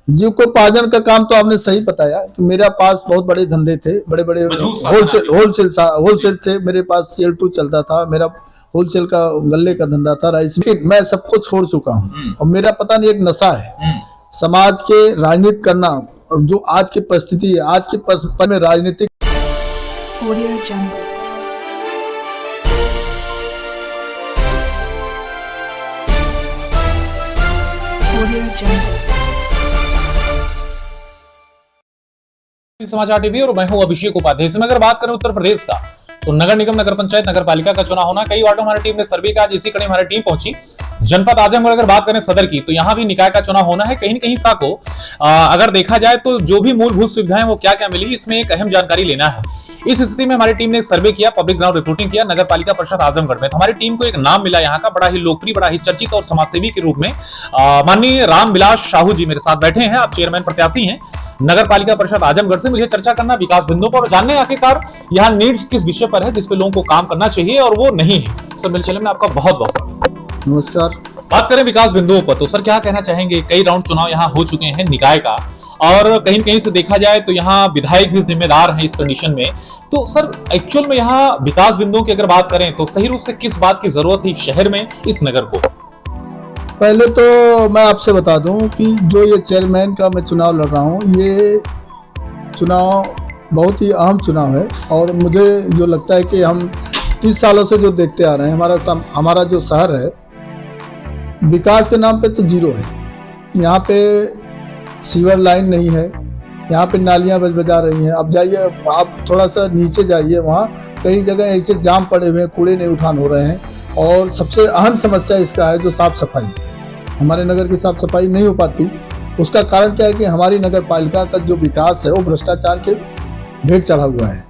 जीविकोपार्जन का काम तो आपने सही बताया कि मेरे पास बहुत बड़े धंधे थे, बड़े बड़े होलसेल थे। मेरे पास सेल टू चलता था, मेरा होलसेल का गल्ले का धंधा था, राइस। मैं सबको छोड़ चुका हूँ और मेरा पता नहीं एक नशा है समाज के राजनीति करना। और जो आज की परिस्थिति है, आज के पर में राजनीतिक समाचार टीवी और मैं हूं अभिषेक उपाध्याय। इसमें अगर बात करें उत्तर प्रदेश का, तो नगर निगम, नगर पंचायत, नगर पालिका का चुनाव होना, कई वार्डों हमारी टीम ने सर्वे किया। इसी कड़ी हमारी टीम पहुंची जनपद आजमगढ़। अगर बात करें सदर की, तो यहां भी निकाय का चुनाव होना है। कहीं न कहीं को अगर देखा जाए तो जो भी मूलभूत सुविधाएं वो क्या क्या मिली, इसमें एक अहम जानकारी लेना है। इस स्थिति में हमारी टीम ने एक सर्वे किया, पब्लिक ग्राउंड रिपोर्टिंग किया नगर पालिका परिषद आजमगढ़ में। तो हमारी टीम को एक नाम मिला यहाँ का, बड़ा ही लोकप्रिय, बड़ा ही चर्चित और समाजसेवी के रूप में माननीय रामविलास साहू जी मेरे साथ बैठे हैं। आप चेयरमैन प्रत्याशी हैं नगर पालिका परिषद आजमगढ़ से। मुझे चर्चा करना विकास बिंदुओं पर और जानने आखिरकार यहाँ नीड्स किस विषय पर है जिसपे लोगों को काम करना चाहिए और वो नहीं है। सर मिलचले में आपका बहुत बहुत नमस्कार। बात करें विकास बिंदुओं पर, तो सर क्या कहना चाहेंगे? कई राउंड चुनाव यहाँ हो चुके हैं निकाय का, और कहीं कहीं से देखा जाए तो यहाँ विधायक भी जिम्मेदार हैं इस कंडीशन में। तो सर एक्चुअल में यहाँ विकास बिंदुओं की अगर बात करें तो सही रूप से किस बात की जरूरत है शहर में, इस नगर को? पहले तो मैं आपसे बता दूं कि जो ये चेयरमैन का मैं चुनाव लड़ रहा हूं, ये चुनाव बहुत ही अहम चुनाव है। और मुझे जो लगता है कि हम 30 सालों से जो देखते आ रहे हैं, हमारा जो शहर है विकास के नाम पे तो जीरो है। यहाँ पे सीवर लाइन नहीं है, यहाँ पे नालियाँ बजा रही हैं। अब जाइए, आप थोड़ा सा नीचे जाइए, वहाँ कई जगह ऐसे जाम पड़े हुए हैं, कूड़े नहीं उठान हो रहे हैं। और सबसे अहम समस्या इसका है जो साफ सफाई, हमारे नगर की साफ सफाई नहीं हो पाती। उसका कारण क्या है कि हमारी नगर पालिका का जो विकास है वो भ्रष्टाचार के भेंट चढ़ा हुआ है।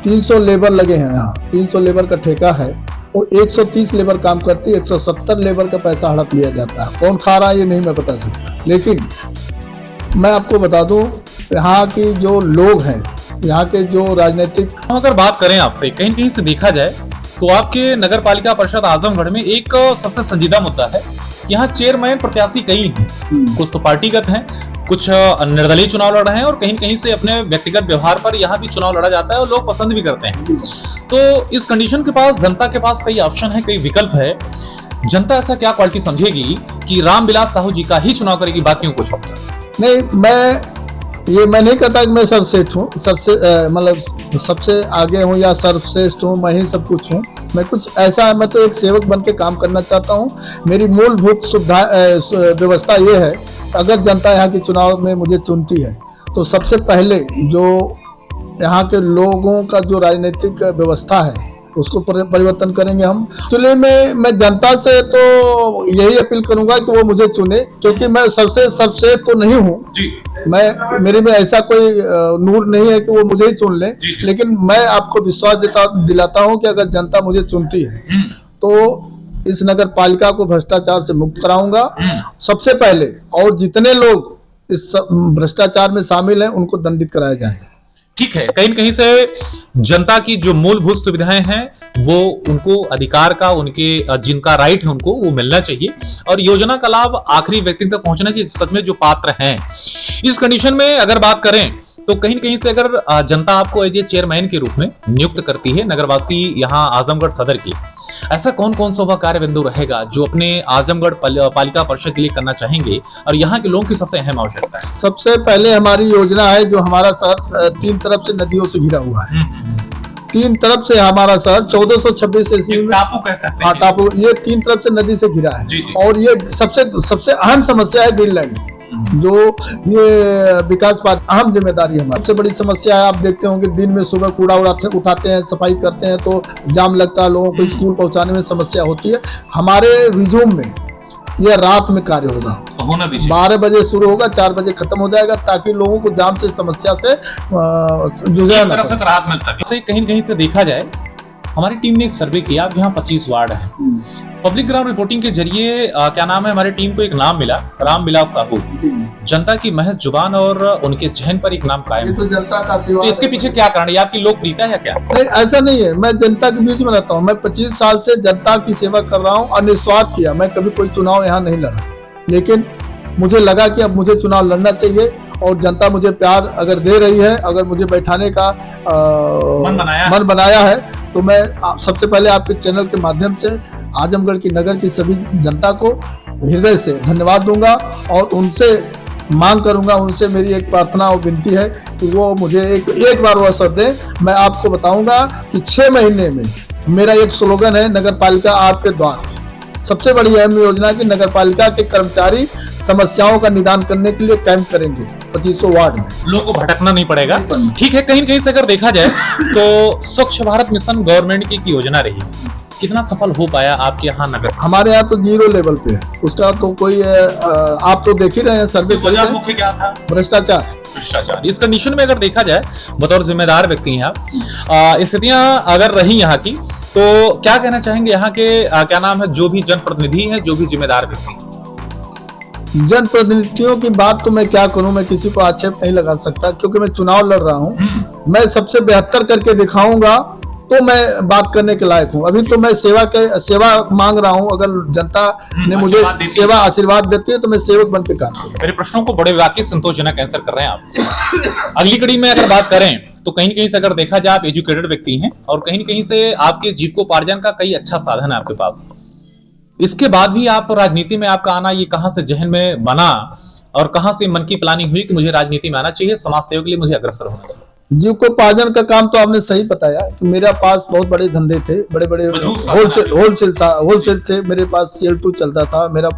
300 लेबर लगे हैं यहाँ, 300 लेबर का ठेका है और 130 लेबर काम करती है, 170 लेबर का पैसा हड़प लिया जाता है। कौन खा रहा है ये नहीं मैं बता सकता, लेकिन मैं आपको बता दूं यहाँ की जो लोग हैं, यहाँ के जो राजनीतिक, अगर बात करें आपसे, कहीं कहीं से देखा जाए तो आपके नगर पालिका परिषद आजमगढ़ में एक सबसे संजीदा मुद्दा है। यहाँ चेयरमैन प्रत्याशी कई हैं, कुछ तो पार्टीगत हैं, कुछ निर्दलीय चुनाव लड़ रहे हैं, और कहीं कहीं से अपने व्यक्तिगत व्यवहार पर यहाँ भी चुनाव लड़ा जाता है और लोग पसंद भी करते हैं। तो इस कंडीशन के पास जनता के पास कई ऑप्शन है, कई विकल्प है। जनता ऐसा क्या क्वालिटी समझेगी कि रामविलास साहू जी का ही चुनाव करेगी, बाकियों को छोड़कर? नहीं, मैं नहीं कहता कि मैं सर्वश्रेष्ठ हूँ, मतलब सबसे आगे हूँ या सर्वश्रेष्ठ हूँ, मैं ही सब कुछ हूँ। मैं कुछ ऐसा, मैं तो एक सेवक बन के काम करना चाहता हूँ। मेरी मूलभूत सुविधा व्यवस्था ये है, अगर जनता यहाँ के चुनाव में मुझे चुनती है तो सबसे पहले जो यहाँ के लोगों का जो राजनीतिक व्यवस्था है उसको परिवर्तन करेंगे हम। चुनाव में मैं जनता से तो यही अपील करूंगा कि वो मुझे चुने, क्योंकि मैं सबसे तो नहीं हूँ, मेरे में ऐसा कोई नूर नहीं है कि वो मुझे ही चुन ले। लेकिन मैं आपको विश्वास दिलाता हूँ कि अगर जनता मुझे चुनती है तो इस नगर पालिका को भ्रष्टाचार से मुक्त कराऊंगा सबसे पहले, और जितने लोग इस भ्रष्टाचार में शामिल हैं उनको दंडित कराया जाएगा। ठीक है, कहीं कहीं से जनता की जो मूलभूत सुविधाएं हैं वो उनको अधिकार का, उनके जिनका राइट है उनको वो मिलना चाहिए, और योजना का लाभ आखिरी व्यक्ति तक पहुंचना चाहिए सच में जो पात्र हैं। इस कंडीशन में अगर बात करें तो कहीं कहीं से अगर जनता आपको एज ए चेयरमैन के रूप में नियुक्त करती है नगरवासी यहाँ आजमगढ़ सदर की, ऐसा कौन कौन सा वह कार्य बिंदु रहेगा जो अपने आजमगढ़ पालिका परिषद के लिए करना चाहेंगे और यहाँ के लोगों की सबसे अहम आवश्यकता है? सबसे पहले हमारी योजना है, जो हमारा शहर 3 तरफ से नदियों से घिरा हुआ है। 3 तरफ से हमारा शहर 1426 ईस्वी में, टापू कह सकते हैं। हाँ, टापू, ये 3 तरफ से नदी से घिरा है। और ये सबसे अहम समस्या है ग्रीनलैंड, जो ये विकास पार्टी अहम जिम्मेदारी है हमारी। सबसे बड़ी समस्या है, आप देखते होंगे दिन में सुबह कूड़ा उठाते हैं, सफाई करते हैं तो जाम लगता है, लोगों को स्कूल पहुंचाने में समस्या होती है। हमारे रिज्यूम में यह रात में कार्य होगा, 12 बजे शुरू होगा, 4 बजे खत्म हो जाएगा, ताकि लोगों को जाम से समस्या से जुझाना राहत मिल सके। कहीं कहीं से देखा जाए, हमारी टीम ने एक सर्वे किया, यहाँ 25 वार्ड है। पब्लिक ग्राउंड रिपोर्टिंग के जरिए क्या नाम है, हमारी टीम को एक नाम मिला, रामविलास साहू। जनता की महज जुबान और उनके जहन पर एक नाम कायम है। तो जनता का तो इसके पीछे क्या कारण है? आपकी लोकप्रियता है क्या? नहीं, ऐसा नहीं है, मैं जनता के बीच में रहता हूँ। मैं 25 साल से जनता की सेवा कर रहा हूँ और निस्वार्थ किया। मैं कभी कोई चुनाव यहाँ नहीं लड़ा, लेकिन मुझे लगा कि अब मुझे चुनाव लड़ना चाहिए और जनता मुझे प्यार अगर दे रही है, अगर मुझे बैठाने का मन बनाया है, तो मैं सबसे पहले आपके चैनल के माध्यम से आजमगढ़ की नगर की सभी जनता को हृदय से धन्यवाद दूंगा और उनसे मांग करूंगा, उनसे मेरी एक प्रार्थना और विनती है कि वो मुझे एक बार वो अवसर दें। मैं आपको बताऊंगा कि 6 महीने में मेरा एक स्लोगन है, नगर पालिका आपके द्वार। सबसे बड़ी अहम योजना कि नगर पालिका के कर्मचारी समस्याओं का निदान करने के लिए कैंप करेंगे 2500 वार्ड में। लोगों को भटकना नहीं पड़ेगा। ठीक है, कहीं कहीं से अगर देखा जाए तो स्वच्छ भारत मिशन गवर्नमेंट की एक योजना रही, कितना सफल हो पाया आपके यहाँ नगर? हमारे यहाँ तो 0 लेवल पे है, उसका तो कोई आप तो देख ही रहे हैं, सर्वे मुख्य क्या था? भ्रष्टाचार। इस कंडीशन में अगर देखा जाए बतौर जिम्मेदार व्यक्ति हैं आप, स्थितियां अगर रही यहाँ की, तो क्या कहना चाहेंगे यहाँ के क्या नाम है, जो भी जनप्रतिनिधि हैं, जो भी जिम्मेदार व्यक्ति? जनप्रतिनिधियों की बात तो मैं क्या करूं, मैं किसी को आक्षेप नहीं लगा सकता क्योंकि मैं चुनाव लड़ रहा हूं। मैं सबसे बेहतर करके दिखाऊंगा तो मैं बात करने के लायक हूं। अभी तो मैं सेवा मांग रहा हूं। अगर जनता ने मुझे सेवा आशीर्वाद देती है तो मैं सेवक बन के काम करूंगा। मेरे प्रश्नों को बड़े वाकई संतोषजनक आंसर कर रहे हैं आप। अगली कड़ी में अगर बात करें तो कहीं कहीं से अगर देखा जाए आप एजुकेटेड व्यक्ति हैं और कहीं कहीं से आपके जीविकोपार्जन का कई अच्छा साधन है आपके पास, इसके बाद भी आप राजनीति में आपका आना, ये कहां से जहन में बना और कहां से मन की प्लानिंग हुई कि मुझे राजनीति में आना चाहिए, समाज सेवा के लिए मुझे अग्रसर होना चाहिए? जीविकोपार्जन का काम तो आपने सही बताया कि मेरे पास बहुत बड़े धंधे थे, बड़े बड़े होलसेल थे। मेरे पास सेल 2 चलता था, मेरा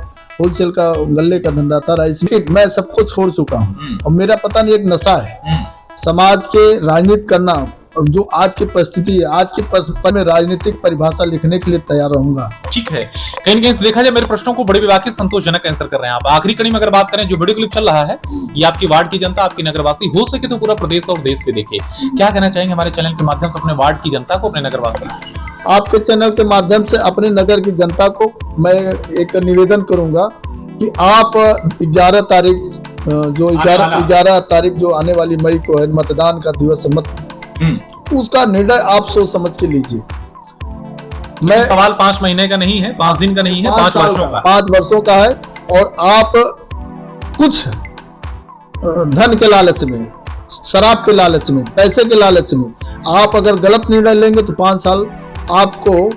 होलसेल का गल्ले का धंधा था, राइस। मैं सबको छोड़ चुका हूँ और मेरा पता नहीं एक नशा है समाज के राजनीति करना। और जो आज की परिस्थिति है, आज के पर में राजनीतिक परिभाषा लिखने के लिए तैयार रहूंगा। ठीक है, कहीं न कहीं से देखा जाए मेरे प्रश्नों को बड़े वाकई संतोषजनक आंसर कर रहे हैं आप। आखिरी कड़ी में अगर बात करें, जो वीडियो क्लिप चल रहा है ये आपकी वार्ड की जनता, आपकी नगरवासी, हो सके तो पूरा प्रदेश और देश भी देखे। क्या कहना चाहेंगे हमारे चैनल के माध्यम से अपने वार्ड की जनता को, अपने नगरवासी? आपके चैनल के माध्यम से अपने नगर की जनता को मैं एक निवेदन करूंगा कि आप 11 तारीख जो 11 तारीख जो आने वाली मई को है, मतदान का दिवस है, उसका निर्णय आप सोच समझ के लीजिए। मैं सवाल 5 महीने का नहीं है, 5 दिन का नहीं है, 5 वर्षों का, 5 वर्षों का है। और आप कुछ धन के लालच में, शराब के लालच में, पैसे के लालच में आप अगर गलत निर्णय लेंगे तो 5 साल आपको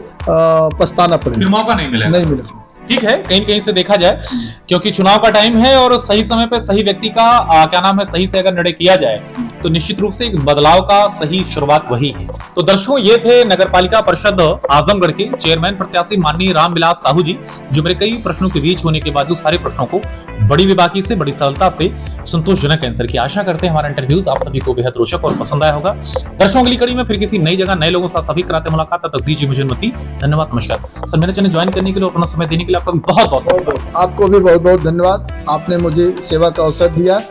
पछताना पड़ेगा, मौका नहीं मिलेगा। ठीक है, कहीं कहीं से देखा जाए क्योंकि चुनाव का टाइम है और सही समय पे सही व्यक्ति का क्या नाम है, सही से अगर निर्णय किया जाए तो निश्चित रूप से एक बदलाव का सही शुरुआत वही है। तो दर्शकों, ये थे नगरपालिका परिषद आजमगढ़ के चेयरमैन प्रत्याशी माननीय रामविलास साहू जी, जो मेरे कई प्रश्नों के बीच होने के बावजूद सारे प्रश्नों को बड़ी बेबाकी से, बड़ी सरलता से संतोषजनक आंसर किया। आशा करते हैं हमारा इंटरव्यूज आप सभी को बेहद रोचक और पसंद आया होगा। दर्शकों, अगली कड़ी में फिर किसी नई जगह नए लोगों से सभी कराते मुलाकात, तब तक दीजिए मुझे अनुमति। धन्यवाद, नमस्कार। सर, मेरे चैनल ज्वाइन करने के लिए, अपना समय देने के लिए आपका बहुत बहुत आपको भी बहुत बहुत धन्यवाद। आपने मुझे सेवा का अवसर दिया,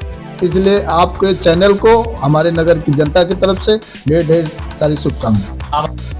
इसलिए आपके चैनल को हमारे नगर की जनता की तरफ से ढेर सारी शुभकामनाएं।